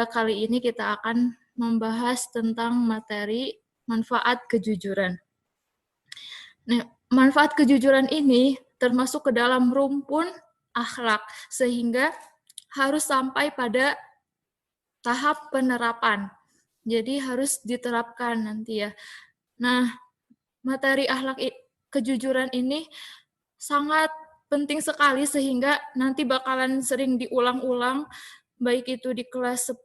pada kali ini kita akan membahas tentang materi manfaat kejujuran. Nah, manfaat kejujuran ini termasuk ke dalam rumpun akhlak, sehingga harus sampai pada tahap penerapan. Jadi harus diterapkan nanti ya. Nah, materi akhlak kejujuran ini sangat penting sekali sehingga nanti bakalan sering diulang-ulang, baik itu di kelas 10,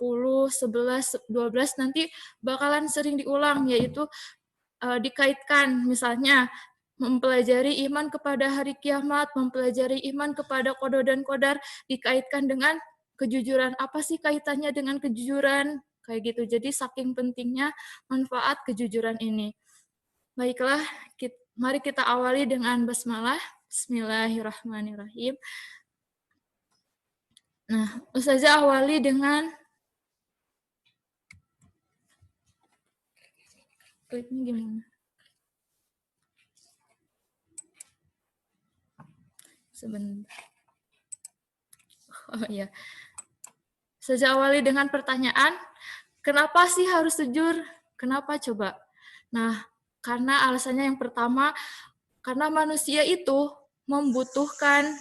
11, 12 nanti bakalan sering diulang, yaitu dikaitkan misalnya mempelajari iman kepada hari kiamat, mempelajari iman kepada qada dan qadar, dikaitkan dengan kejujuran. Apa sih kaitannya dengan kejujuran? Kayak gitu. Jadi saking pentingnya manfaat kejujuran ini. Baiklah, mari kita awali dengan basmalah. Bismillahirrahmanirrahim. Nah, Ustazah awali dengan kliknya gimana? Sebentar. Oh iya. Ustazah awali dengan pertanyaan, kenapa sih harus jujur? Kenapa coba? Nah, karena alasannya yang pertama, karena manusia itu membutuhkan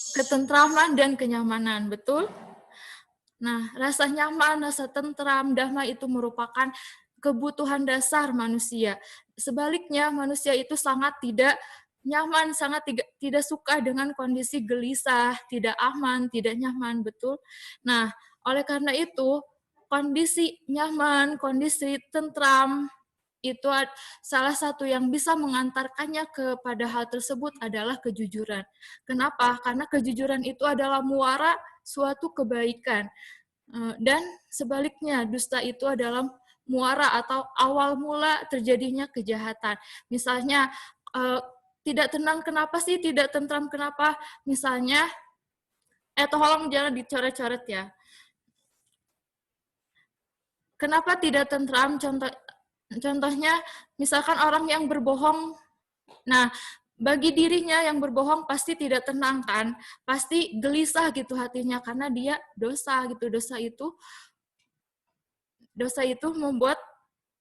ketentraman dan kenyamanan, betul? Nah, rasa nyaman, rasa tentram, damai itu merupakan kebutuhan dasar manusia. Sebaliknya, manusia itu sangat tidak nyaman, sangat tidak suka dengan kondisi gelisah, tidak aman, tidak nyaman, betul? Nah, oleh karena itu, kondisi nyaman, kondisi tentram, itu salah satu yang bisa mengantarkannya kepada hal tersebut adalah kejujuran. Kenapa? Karena kejujuran itu adalah muara suatu kebaikan. Dan sebaliknya, dusta itu adalah muara atau awal mula terjadinya kejahatan. Misalnya, tidak tenang kenapa sih, tidak tentram kenapa? Misalnya, tolong jangan dicoret-coret ya. Kenapa tidak tentram? Contohnya, misalkan orang yang berbohong, nah, bagi dirinya yang berbohong pasti tidak tenang kan, pasti gelisah gitu hatinya karena dia dosa gitu. Dosa itu membuat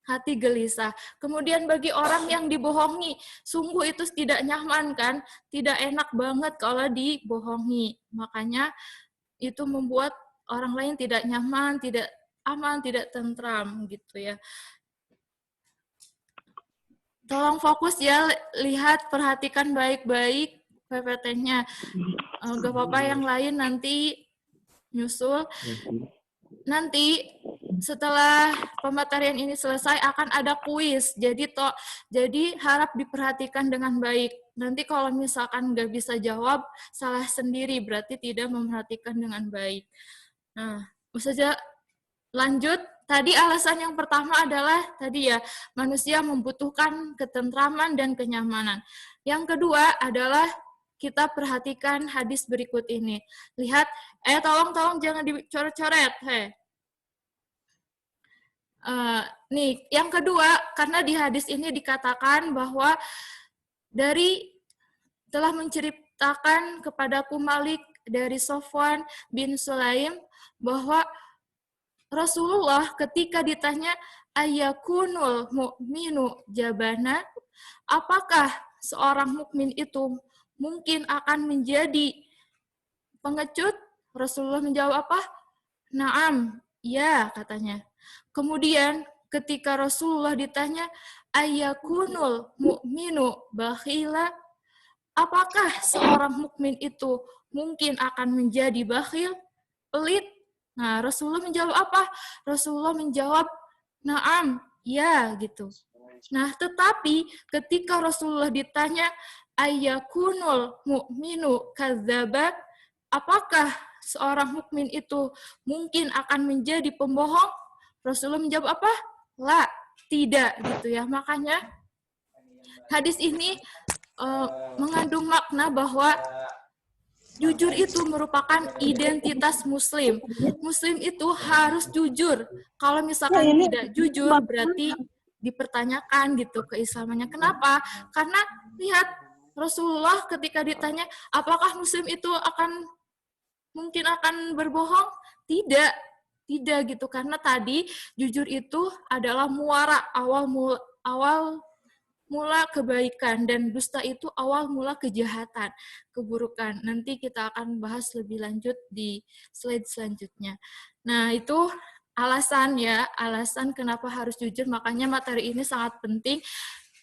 hati gelisah. Kemudian bagi orang yang dibohongi, sungguh itu tidak nyaman kan, tidak enak banget kalau dibohongi. Makanya itu membuat orang lain tidak nyaman, tidak aman, tidak tentram gitu ya. Tolong fokus ya, lihat, perhatikan baik-baik PPT-nya. Gak apa-apa yang lain nanti nyusul. Nanti setelah pematerian ini selesai akan ada kuis. Jadi harap diperhatikan dengan baik. Nanti kalau misalkan nggak bisa jawab, salah sendiri, berarti tidak memperhatikan dengan baik. Nah, Ustazah lanjut. Tadi alasan yang pertama adalah tadi ya, manusia membutuhkan ketentraman dan kenyamanan. Yang kedua adalah kita perhatikan hadis berikut ini. Lihat, tolong jangan dicoret-coret. Nih, yang kedua, karena di hadis ini dikatakan bahwa telah menceritakan kepadaku Malik dari Sofwan bin Sulaim bahwa Rasulullah ketika ditanya ayakunul mu'minu jabana, apakah seorang mukmin itu mungkin akan menjadi pengecut? Rasulullah menjawab apa? Naam, ya katanya. Kemudian ketika Rasulullah ditanya ayakunul mu'minu bakhila, apakah seorang mukmin itu mungkin akan menjadi bakhil, pelit? Nah, Rasulullah menjawab apa? Rasulullah menjawab, naam, ya gitu. Nah, tetapi ketika Rasulullah ditanya, ayakunul mu'minu kadzdzaba, apakah seorang mukmin itu mungkin akan menjadi pembohong? Rasulullah menjawab apa? La, tidak gitu ya. Makanya hadis ini mengandung makna bahwa jujur itu merupakan identitas Muslim. Muslim itu harus jujur. Kalau misalkan tidak jujur, berarti dipertanyakan gitu keislamannya. Kenapa? Karena lihat Rasulullah ketika ditanya, apakah Muslim itu akan mungkin akan berbohong? Tidak, tidak gitu. Karena tadi jujur itu adalah muara awal mula kebaikan, dan dusta itu awal mula kejahatan, keburukan. Nanti kita akan bahas lebih lanjut di slide selanjutnya. Nah, itu alasan kenapa harus jujur, makanya materi ini sangat penting.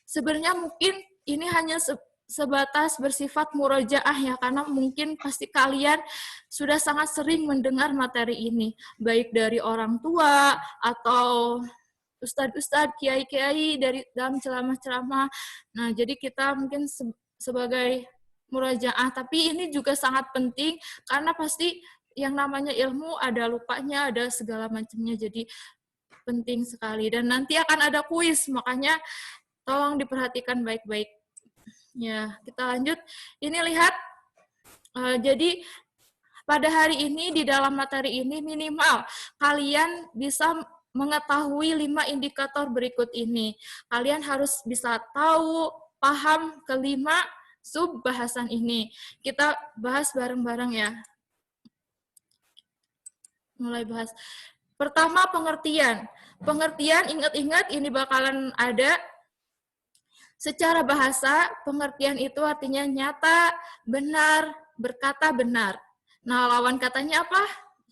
Sebenarnya mungkin ini hanya sebatas bersifat murojaah ya, karena mungkin pasti kalian sudah sangat sering mendengar materi ini, baik dari orang tua atau ustadz-ustadz, kiai-kiai dari dalam ceramah-ceramah. Nah, jadi kita mungkin sebagai murojaah, tapi ini juga sangat penting karena pasti yang namanya ilmu ada lupanya, ada segala macamnya, jadi penting sekali. Dan nanti akan ada kuis, makanya tolong diperhatikan baik-baik. Ya, kita lanjut. Ini lihat, jadi pada hari ini di dalam materi ini minimal kalian bisa mengetahui 5 indikator berikut ini. Kalian harus bisa tahu, paham kelima sub bahasan ini. Kita bahas bareng-bareng ya. Mulai bahas. Pertama, pengertian. Pengertian, ingat-ingat ini bakalan ada. Secara bahasa, pengertian itu artinya nyata, benar, berkata benar. Nah, lawan katanya apa?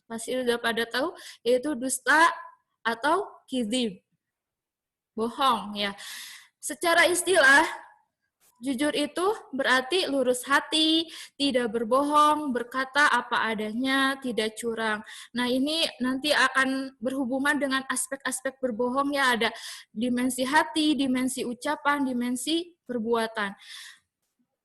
Pasti udah pada tahu, yaitu dusta atau kizib. Bohong, ya. Secara istilah, jujur itu berarti lurus hati, tidak berbohong, berkata apa adanya, tidak curang. Nah, ini nanti akan berhubungan dengan aspek-aspek berbohong ya, ada dimensi hati, dimensi ucapan, dimensi perbuatan.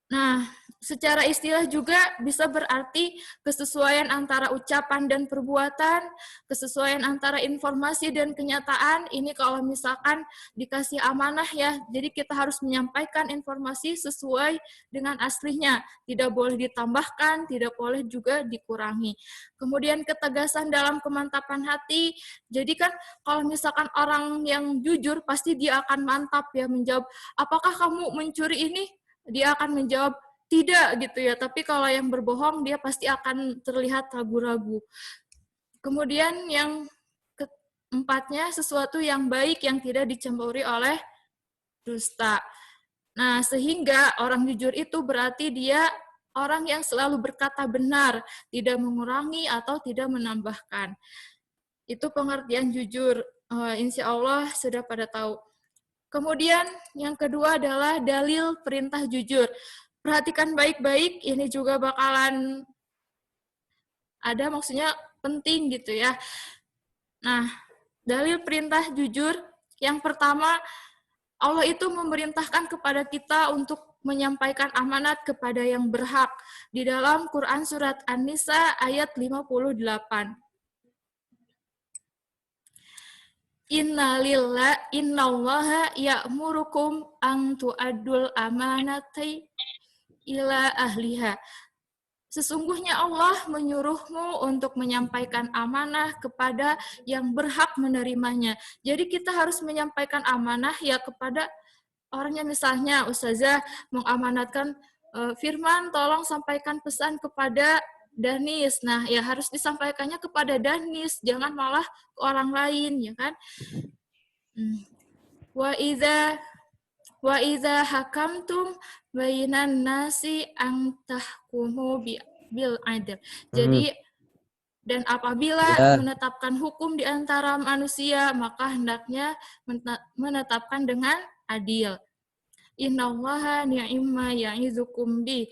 Nah, secara istilah juga bisa berarti kesesuaian antara ucapan dan perbuatan, kesesuaian antara informasi dan kenyataan. Ini kalau misalkan dikasih amanah ya, jadi kita harus menyampaikan informasi sesuai dengan aslinya. Tidak boleh ditambahkan, tidak boleh juga dikurangi. Kemudian ketegasan dalam kemantapan hati. Jadi kan kalau misalkan orang yang jujur, pasti dia akan mantap ya menjawab, apakah kamu mencuri ini? Dia akan menjawab tidak gitu ya, tapi kalau yang berbohong dia pasti akan terlihat ragu-ragu. Kemudian yang keempatnya, sesuatu yang baik yang tidak dicampuri oleh dusta. Nah, sehingga orang jujur itu berarti dia orang yang selalu berkata benar, tidak mengurangi atau tidak menambahkan. Itu pengertian jujur. Insya Allah sudah pada tahu. Kemudian yang kedua adalah dalil perintah jujur. Perhatikan baik-baik, ini juga bakalan ada, maksudnya penting gitu ya. Nah, dalil perintah jujur, yang pertama, Allah itu memerintahkan kepada kita untuk menyampaikan amanat kepada yang berhak. Di dalam Quran Surat An-Nisa ayat 58. Innallaha ya'murukum an tu'addul amanati ila ahliha. Sesungguhnya Allah menyuruhmu untuk menyampaikan amanah kepada yang berhak menerimanya. Jadi kita harus menyampaikan amanah ya kepada orangnya. Misalnya Ustazah mengamanatkan Firman, tolong sampaikan pesan kepada Danis. Nah, ya harus disampaikannya kepada Danis, jangan malah ke orang lain, ya kan? Wa idza hakamtum bainan nasi an tahkumu bil adl. Jadi dan apabila menetapkan hukum di antara manusia, maka hendaknya menetapkan dengan adil. Innallaha ni'ma ya'izukum bi.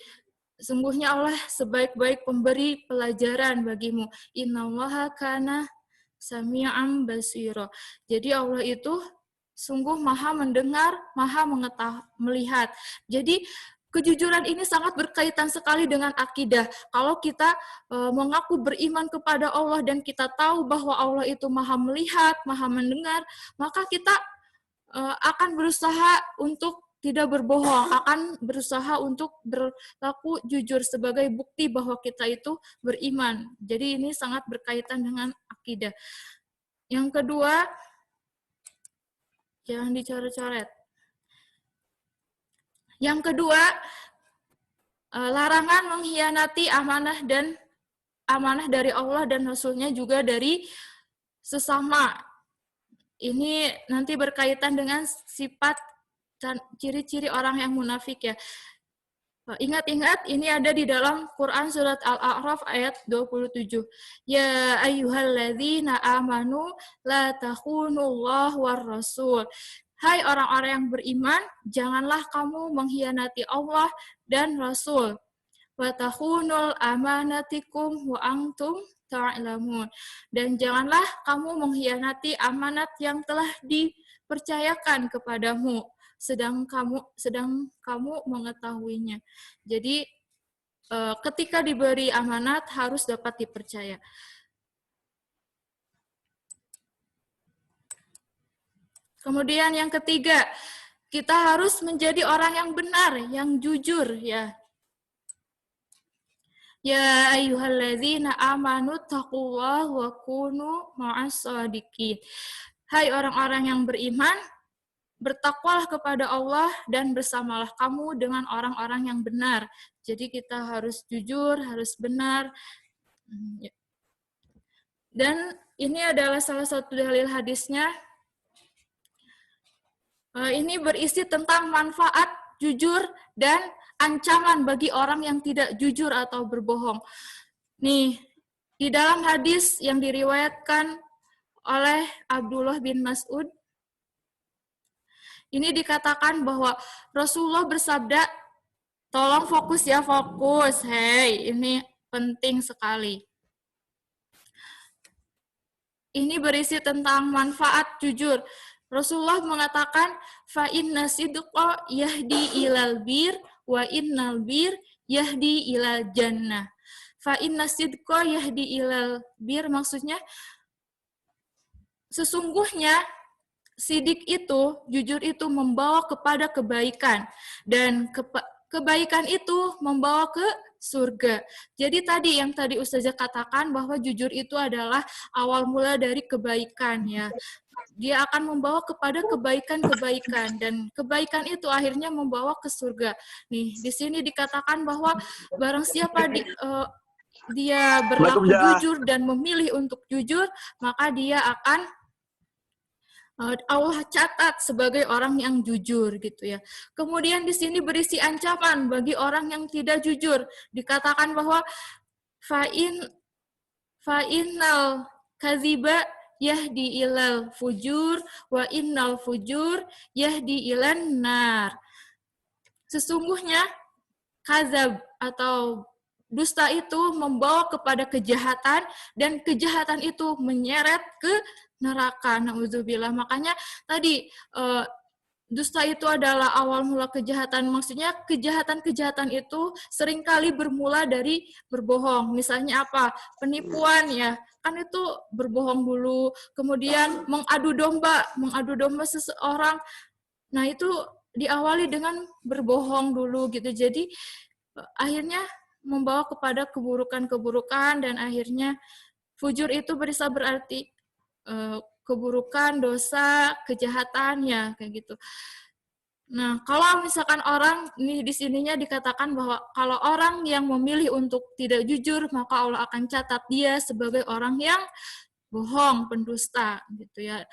Sungguhnya Allah sebaik-baik pemberi pelajaran bagimu. Innallaha kana sami'an basira. Jadi Allah itu sungguh maha mendengar, maha melihat. Jadi kejujuran ini sangat berkaitan sekali dengan akidah. Kalau kita mengaku beriman kepada Allah dan kita tahu bahwa Allah itu maha melihat, maha mendengar, maka kita akan berusaha untuk tidak berbohong, akan berusaha untuk berlaku jujur sebagai bukti bahwa kita itu beriman. Jadi ini sangat berkaitan dengan akidah. Yang kedua, jangan dicoret-coret. Yang kedua, larangan mengkhianati amanah dan amanah dari Allah dan Rasul-Nya juga dari sesama. Ini nanti berkaitan dengan sifat dan ciri-ciri orang yang munafik ya. Ingat-ingat ini ada di dalam Quran surat Al-A'raf ayat 27. Ya ayyuhalladzina amanu la takhunullah war rasul. Hai orang-orang yang beriman, janganlah kamu mengkhianati Allah dan Rasul. Wa takhunul amanatikum wa antum ta'lamun. Dan janganlah kamu mengkhianati amanat yang telah dipercayakan kepadamu sedang kamu mengetahuinya. Jadi ketika diberi amanat harus dapat dipercaya. Kemudian yang ketiga, kita harus menjadi orang yang benar, yang jujur ya. Ya ayyuhalladzina amanu taqullaha wa kunu ma'as shadiqin. Hai orang-orang yang beriman, bertakwalah kepada Allah dan bersamalah kamu dengan orang-orang yang benar. Jadi kita harus jujur, harus benar. Dan ini adalah salah satu dalil hadisnya. Ini berisi tentang manfaat jujur dan ancaman bagi orang yang tidak jujur atau berbohong. Nih, di dalam hadis yang diriwayatkan oleh Abdullah bin Mas'ud, ini dikatakan bahwa Rasulullah bersabda, tolong fokus ya, fokus. Hei, ini penting sekali. Ini berisi tentang manfaat jujur. Rasulullah mengatakan, fa inna sidqa yahdi ilal bir wa innal bir yahdi ilal jannah. Fa inna sidqa yahdi ilal bir maksudnya sesungguhnya sidik itu, jujur itu membawa kepada kebaikan dan kebaikan itu membawa ke surga. Jadi yang tadi Ustazah katakan bahwa jujur itu adalah awal mula dari kebaikan ya. Dia akan membawa kepada kebaikan-kebaikan dan kebaikan itu akhirnya membawa ke surga. Nih, di sini dikatakan bahwa barang siapa dia berlaku jujur dan memilih untuk jujur, maka dia akan Allah catat sebagai orang yang jujur gitu ya. Kemudian di sini berisi ancaman bagi orang yang tidak jujur. Dikatakan bahwa fa'innal kadziba yahdi ilal fujur wa innal fujur yahdi ilan nar. Sesungguhnya kadzab atau dusta itu membawa kepada kejahatan dan kejahatan itu menyeret ke neraka. Na'udzubillah. Makanya tadi dusta itu adalah awal mula kejahatan. Maksudnya kejahatan-kejahatan itu seringkali bermula dari berbohong. Misalnya apa? Penipuan ya. Kan itu berbohong dulu. Kemudian mengadu domba seseorang. Nah itu diawali dengan berbohong dulu gitu. Jadi akhirnya membawa kepada keburukan-keburukan dan akhirnya fujur itu bisa berarti keburukan, dosa, kejahatan ya kayak gitu. Nah, kalau misalkan orang ini di sininya dikatakan bahwa kalau orang yang memilih untuk tidak jujur, maka Allah akan catat dia sebagai orang yang bohong, pendusta gitu ya.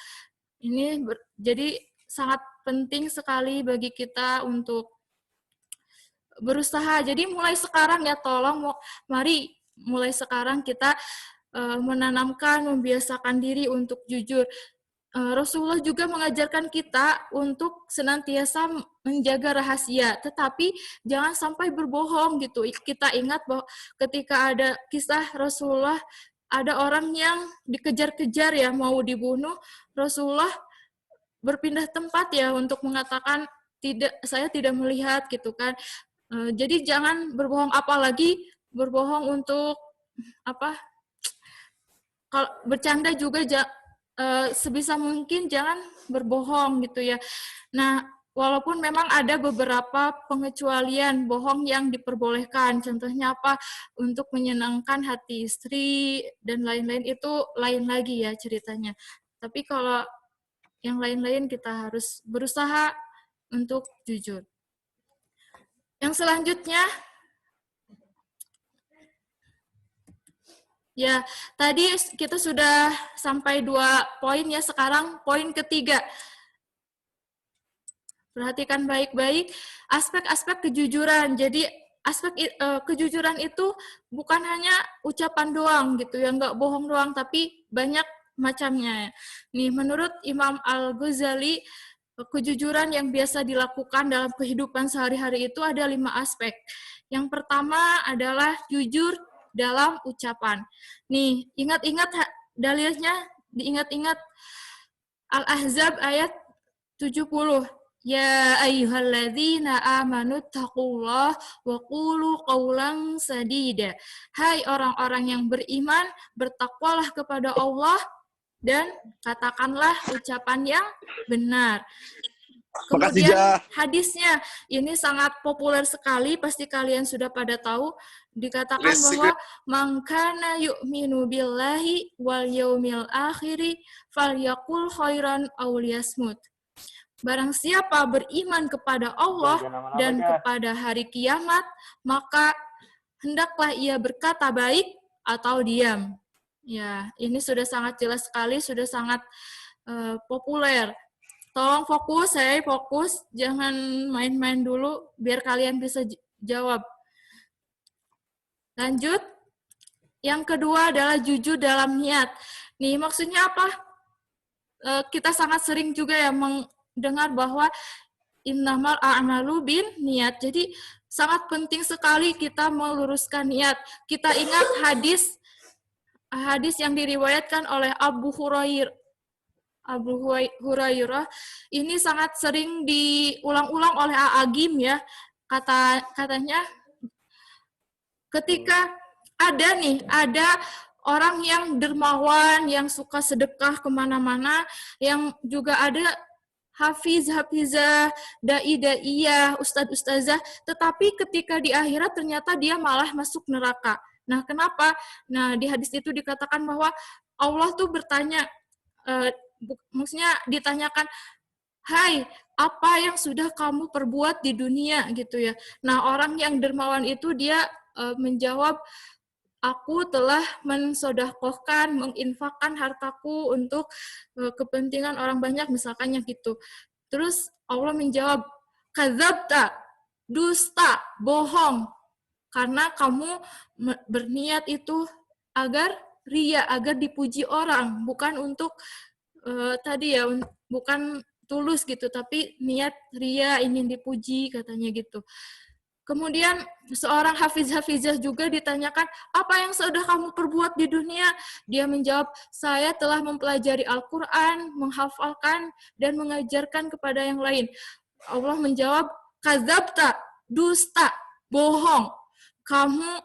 Ini jadi sangat penting sekali bagi kita untuk berusaha. Jadi mulai sekarang ya tolong mari mulai sekarang kita menanamkan, membiasakan diri untuk jujur. Rasulullah juga mengajarkan kita untuk senantiasa menjaga rahasia, tetapi jangan sampai berbohong gitu. Kita ingat bahwa ketika ada kisah Rasulullah, ada orang yang dikejar-kejar ya mau dibunuh, Rasulullah berpindah tempat ya untuk mengatakan saya tidak melihat gitu kan. Jadi jangan berbohong, apalagi berbohong untuk apa? Kalau bercanda juga sebisa mungkin jangan berbohong gitu ya. Nah, walaupun memang ada beberapa pengecualian bohong yang diperbolehkan. Contohnya apa? Untuk menyenangkan hati istri dan lain-lain itu lain lagi ya ceritanya. Tapi kalau yang lain-lain kita harus berusaha untuk jujur. Yang selanjutnya Ya, tadi kita sudah sampai 2 poin ya, sekarang poin ketiga. Perhatikan baik-baik aspek-aspek kejujuran. Jadi aspek kejujuran itu bukan hanya ucapan doang gitu ya, nggak bohong doang, tapi banyak macamnya. Nih, menurut Imam Al-Ghazali, kejujuran yang biasa dilakukan dalam kehidupan sehari-hari itu ada 5 aspek. Yang pertama adalah jujur dalam ucapan. Nih, ingat-ingat dalilnya, diingat-ingat Al-Ahzab ayat 70. Ya ayyuhalladzina amanu taqullah wa qulu qawlan sadida. Hai orang-orang yang beriman, bertakwalah kepada Allah dan katakanlah ucapan yang benar. Kemudian hadisnya ini sangat populer sekali, pasti kalian sudah pada tahu, dikatakan bahwa man kana yu'minu billahi wal yaumil akhiri falyaqul khairan aw liyasmut. Barang siapa beriman kepada Allah dan kepada hari kiamat, maka hendaklah ia berkata baik atau diam. Ya, ini sudah sangat jelas sekali, sudah sangat populer. Tolong fokus, saya fokus, jangan main-main dulu, biar kalian bisa jawab. Lanjut. Yang kedua adalah jujur dalam niat. Nih, maksudnya apa? Kita sangat sering juga ya mendengar bahwa innamal a'malu bin niat. Jadi, sangat penting sekali kita meluruskan niat. Kita ingat hadis yang diriwayatkan oleh Abu Hurairah ini sangat sering diulang-ulang oleh A'agim ya. Katanya ketika ada orang yang dermawan, yang suka sedekah kemana-mana, yang juga ada hafizah, dai-daiyah, ustadz-ustazah, tetapi ketika di akhirat ternyata dia malah masuk neraka. Nah, kenapa? Nah, di hadis itu dikatakan bahwa Allah tuh bertanya, maksudnya ditanyakan, hai, apa yang sudah kamu perbuat di dunia gitu ya. Nah, orang yang dermawan itu dia menjawab, aku telah mensodakohkan, menginfakkan hartaku untuk kepentingan orang banyak, misalkan yang gitu. Terus Allah menjawab, kadzabta, dusta, bohong, karena kamu berniat itu agar ria, agar dipuji orang, bukan untuk tadi ya, bukan tulus gitu, tapi niat ria, ingin dipuji, katanya gitu. Kemudian seorang hafizah juga ditanyakan, apa yang sudah kamu perbuat di dunia? Dia menjawab, saya telah mempelajari Al-Quran, menghafalkan, dan mengajarkan kepada yang lain. Allah menjawab, kadzabta, dusta, bohong. Kamu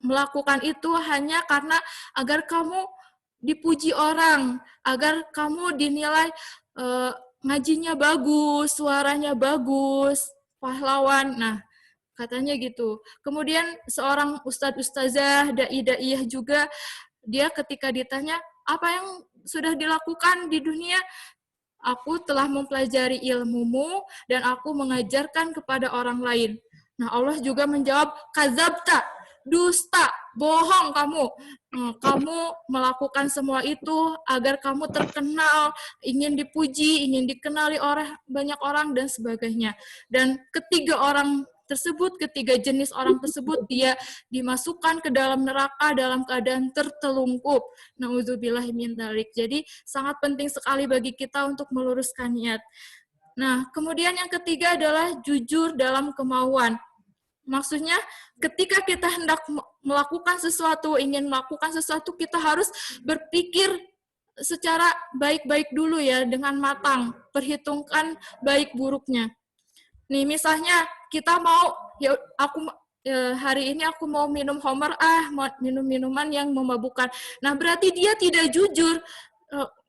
melakukan itu hanya karena agar kamu dipuji orang, agar kamu dinilai ngajinya bagus, suaranya bagus, pahlawan. Nah, katanya gitu. Kemudian seorang ustadz-ustazah, dai-daiyah juga, dia ketika ditanya, apa yang sudah dilakukan di dunia? Aku telah mempelajari ilmumu dan aku mengajarkan kepada orang lain. Nah, Allah juga menjawab, kadzabta, dusta, bohong kamu. Kamu melakukan semua itu agar kamu terkenal, ingin dipuji, ingin dikenali oleh banyak orang, dan sebagainya. Dan ketiga jenis orang tersebut, dia dimasukkan ke dalam neraka dalam keadaan tertelungkup. Nauzubillahi min dzalik. Jadi sangat penting sekali bagi kita untuk meluruskan niat. Nah, kemudian yang ketiga adalah jujur dalam kemauan. Maksudnya ketika kita hendak melakukan sesuatu, ingin melakukan sesuatu, kita harus berpikir secara baik-baik dulu ya, dengan matang, perhitungkan baik buruknya. Nih, misalnya kita mau, ya aku hari ini aku mau minum homer, mau minum minuman yang memabukkan. Nah, berarti dia tidak jujur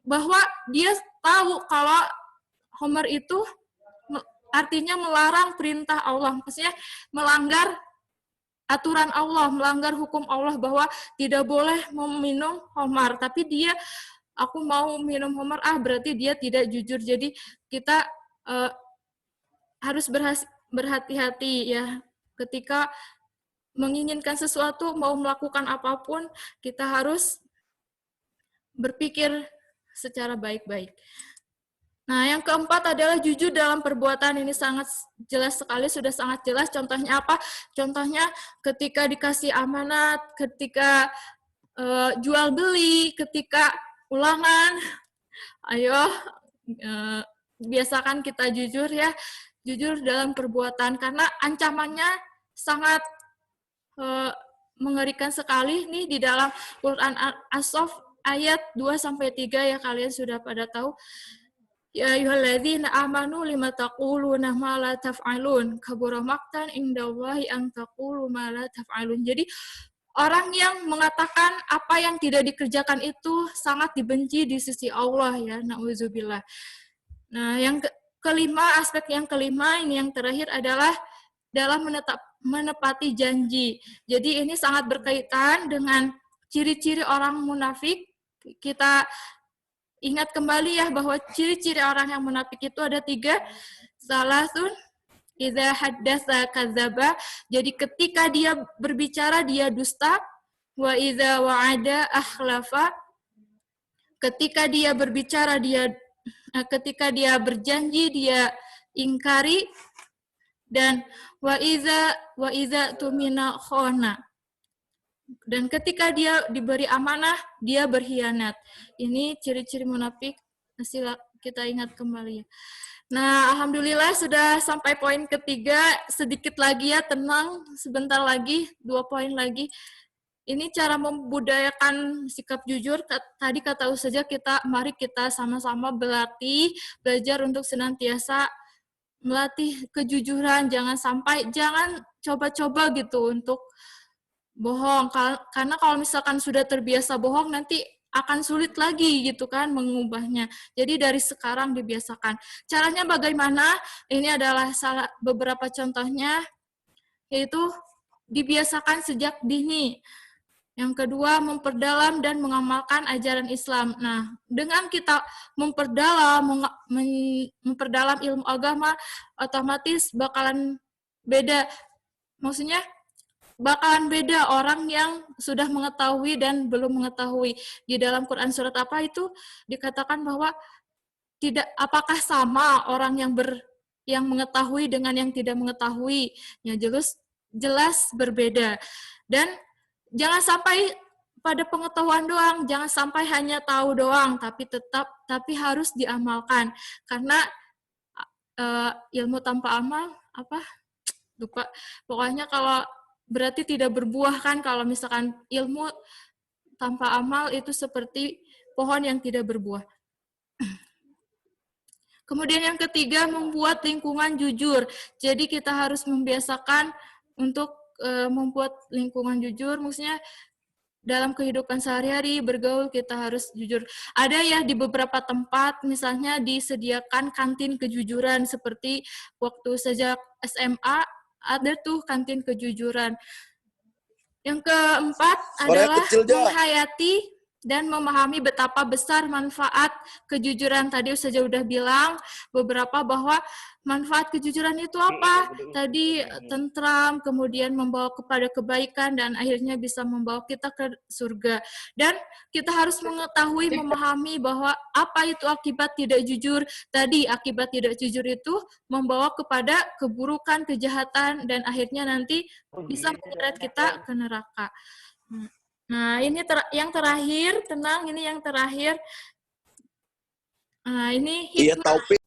bahwa dia tahu kalau homer itu artinya melarang perintah Allah, maksudnya melanggar aturan Allah, melanggar hukum Allah bahwa tidak boleh meminum homer. Tapi dia, aku mau minum homer, berarti dia tidak jujur. Jadi kita harus berhati-hati ya ketika menginginkan sesuatu, mau melakukan apapun, kita harus berpikir secara baik-baik. Nah, yang keempat adalah jujur dalam perbuatan. Ini sangat jelas sekali, sudah sangat jelas. Contohnya apa? Contohnya ketika dikasih amanat, ketika jual beli, ketika ulangan. Ayo, biasakan kita jujur ya, jujur dalam perbuatan. Karena ancamannya sangat mengerikan sekali nih di dalam Quran As-Saff ayat 2-3 ya, kalian sudah pada tahu. Ya ayyuhalladzina amanu lima taquluna ma la taf'alun kabura maqtan indallahi an taqulu ma la taf'alun. Jadi orang yang mengatakan apa yang tidak dikerjakan itu sangat dibenci di sisi Allah ya, na'udzubillah. Nah, yang kelima, aspek yang kelima ini yang terakhir adalah dalam menepati janji. Jadi ini sangat berkaitan dengan ciri-ciri orang munafik. Kita ingat kembali ya bahwa ciri-ciri orang yang munafik itu ada 3. Salasun, idza haddatsa kadzaba. Jadi ketika dia berbicara dia dusta. Wa idza wa'ada akhlafa. Ketika dia berbicara ketika dia berjanji dia ingkari. Dan wa iza tumina khona. Dan ketika dia diberi amanah, dia berkhianat. Ini ciri-ciri munafik. Sila kita ingat kembali. Nah, alhamdulillah sudah sampai poin ketiga. Sedikit lagi ya, tenang. Sebentar lagi, 2 poin lagi. Ini cara membudayakan sikap jujur. Tadi kata Ustazah, mari kita sama-sama belajar untuk senantiasa melatih kejujuran. Jangan coba-coba gitu untuk bohong, karena kalau misalkan sudah terbiasa bohong nanti akan sulit lagi gitu kan mengubahnya. Jadi dari sekarang dibiasakan. Caranya bagaimana? Ini adalah beberapa contohnya, yaitu dibiasakan sejak dini. Yang kedua, memperdalam dan mengamalkan ajaran Islam. Nah, dengan kita memperdalam ilmu agama, otomatis bakalan beda. Maksudnya bakalan beda orang yang sudah mengetahui dan belum mengetahui. Di dalam Quran surat apa itu dikatakan bahwa apakah sama orang yang mengetahui dengan yang tidak mengetahui? Ya jelas berbeda. Dan jangan sampai pada pengetahuan doang, jangan sampai hanya tahu doang, tapi harus diamalkan. Karena ilmu tanpa amal lupa. Pokoknya kalau berarti tidak berbuah kan, kalau misalkan ilmu tanpa amal itu seperti pohon yang tidak berbuah. Kemudian yang ketiga, membuat lingkungan jujur. Jadi kita harus membiasakan untuk membuat lingkungan jujur, maksudnya dalam kehidupan sehari-hari bergaul kita harus jujur. Ada ya di beberapa tempat misalnya disediakan kantin kejujuran, seperti waktu sejak SMA ada tuh kantin kejujuran. Yang keempat adalah menghayati dan memahami betapa besar manfaat kejujuran. Tadi Ustazah udah bilang beberapa bahwa manfaat kejujuran itu apa? Tadi tentram, kemudian membawa kepada kebaikan, dan akhirnya bisa membawa kita ke surga. Dan kita harus mengetahui, memahami bahwa apa itu akibat tidak jujur. Tadi akibat tidak jujur itu membawa kepada keburukan, kejahatan, dan akhirnya nanti bisa menyeret kita ke neraka. Nah, ini yang terakhir, tenang, ini yang terakhir. Nah, ini hikmah.